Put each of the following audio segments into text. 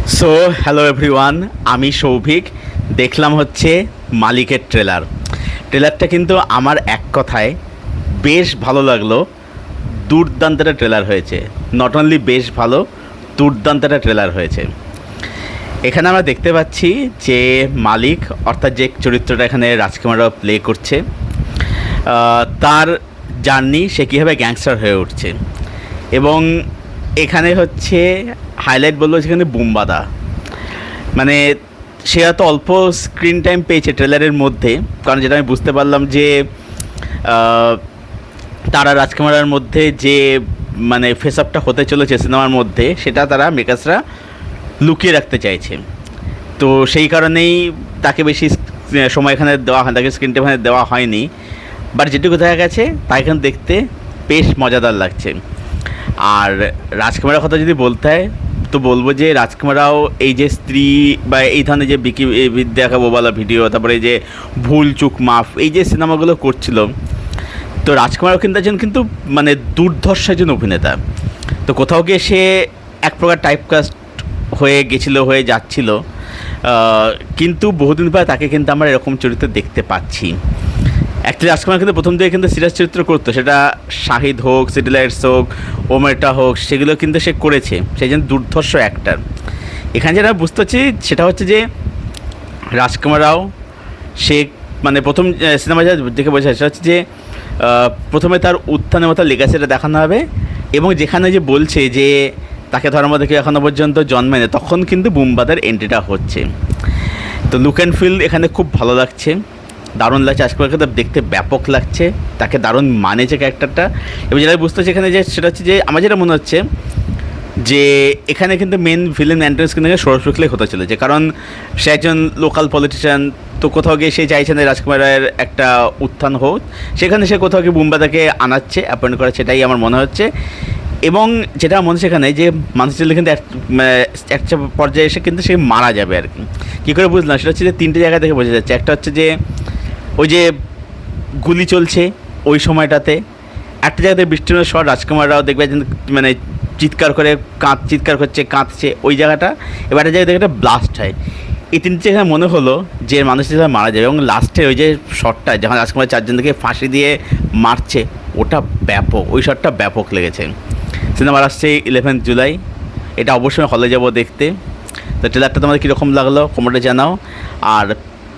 So hello everyone, আমি সৌভিক। দেখলাম হচ্ছে মালিকের ট্রেলারটা কিন্তু আমার এক কথায় বেশ ভালো লাগলো। দুর্দান্ত একটা ট্রেলার হয়েছে। নট অনলি বেশ ভালো, দুর্দান্ত একটা ট্রেলার হয়েছে। এখানে আমরা দেখতে পাচ্ছি যে মালিক অর্থাৎ যে চরিত্রটা এখানে রাজকুমার রাও প্লে করছে, তার জার্নি, সে কীভাবে গ্যাংস্টার হয়ে উঠছে। এবং এখানে হচ্ছে হাইলাইট বললো যেখানে বুমবাদা, মানে সে এত অল্প স্ক্রিন টাইম পেয়েছে ট্রেলারের মধ্যে। কারণ যেটা আমি বুঝতে পারলাম যে তারা রাজকুমারের মধ্যে যে মানে ফেস আপটা হতে চলেছে সিনেমার মধ্যে, সেটা তারা মেকার্সরা লুকিয়ে রাখতে চাইছে। তো সেই কারণেই তাকে বেশি সময় এখানে দেওয়া হয়, তাকে স্ক্রিন টাইম এখানে দেওয়া হয়নি। বাট যেটুকু দেখা গেছে তা এখানে দেখতে বেশ মজাদার লাগছে। আর রাজকুমারের কথা যদি বলতে হয় তো বলবো যে রাজকুমার রাও এই যে স্ত্রী বা এই ধরনের যে বিদ্যা বোবালা ভিডিও, তারপরে এই যে ভুল চুক মাফ, এই যে সিনেমাগুলো করছিল, তো রাজকুমার রাও কিন্তু মানে দুর্ধর্ষ একজন অভিনেতা। তো কোথাও গিয়ে সে এক প্রকার টাইপকাস্ট হয়ে যাচ্ছিল, কিন্তু বহুদিন পরে তাকে কিন্তু আমরা এরকম চরিত্র দেখতে পাচ্ছি। অ্যাকচুয়ালি রাজকুমার কিন্তু প্রথম দিকে কিন্তু সিরিয়াস চরিত্র করতো, সেটা শাহিদ হোক, সিটি লাইটস হোক, ওমেটা হোক, সেগুলো কিন্তু সে করেছে। সেই জন্য দুর্ধর্ষ অ্যাক্টার। এখানে যেটা বুঝতে পারছি সেটা হচ্ছে যে রাজকুমার রাও সে মানে প্রথম সিনেমা যা দেখে বোঝা সেটা হচ্ছে যে প্রথমে তার উত্থানের মতো লেগাসিটা দেখানো হবে, এবং যেখানে যে বলছে যে তাকে ধর্ম দেখে এখনও পর্যন্ত জন্মেনি, তখন কিন্তু বুমবাদার এন্ট্রিটা হচ্ছে। তো লুক অ্যান্ড ফিল এখানে খুব ভালো লাগছে, দারুণ লাগছে। আজকাল তো দেখতে ব্যাপক লাগছে, তাকে দারুণ মানেছে ক্যারেক্টারটা। এবং যেটা বুঝতে হচ্ছে এখানে যে সেটা হচ্ছে যে আমার যেটা মনে হচ্ছে যে এখানে কিন্তু মেন ভিলেন অ্যান্ট্রেন্স কিন্তু সৌরভ শুক্লাই হতে চলেছে। কারণ সে একজন লোকাল পলিটিশিয়ান, তো কোথাও গিয়ে সে চাইছে না রাজকুমারের একটা উত্থান হোক, সেখানে সে কোথাও গিয়ে বুমবাদাকে আনাচ্ছে, অ্যাপয়েন্ট করা, সেটাই আমার মনে হচ্ছে। এবং যেটা মনে হচ্ছে এখানে যে মানুষ কিন্তু একটা পর্যায়ে এসে কিন্তু সে মারা যাবে আর কি। কী করে বুঝলাম সেটা হচ্ছে যে তিনটে জায়গা থেকে বোঝা যাচ্ছে। একটা হচ্ছে যে ওই যে গুলি চলছে ওই সময়টাতে, একটা জায়গাতে বৃষ্টির শট, রাজকুমার রাও দেখবে মানে চিৎকার করছে, কাঁদছে ওই জায়গাটা। এবার একটা জায়গায় একটা ব্লাস্ট হয়। এই তিনটে জায়গায় মনে হলো যে মানুষ যেভাবে মারা যাবে। এবং লাস্টে ওই যে শটটা যখন রাজকুমার চারজনকে ফাঁসি দিয়ে মারছে, ওটা ব্যাপক, ওই শটটা ব্যাপক লেগেছে। সিনেমার আসছে 11 জুলাই, এটা অবশ্যই হলে যাব দেখতে। তো ট্রেলারটা তোমাদের কীরকম লাগলো কমেন্টে জানাও। আর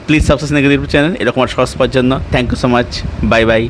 প্লিজ সাবস্ক্রাইব নেগেটিভ চ্যানেল এরকম আর শর্টস পাওয়ার জন্য। Thank you so much, bye by.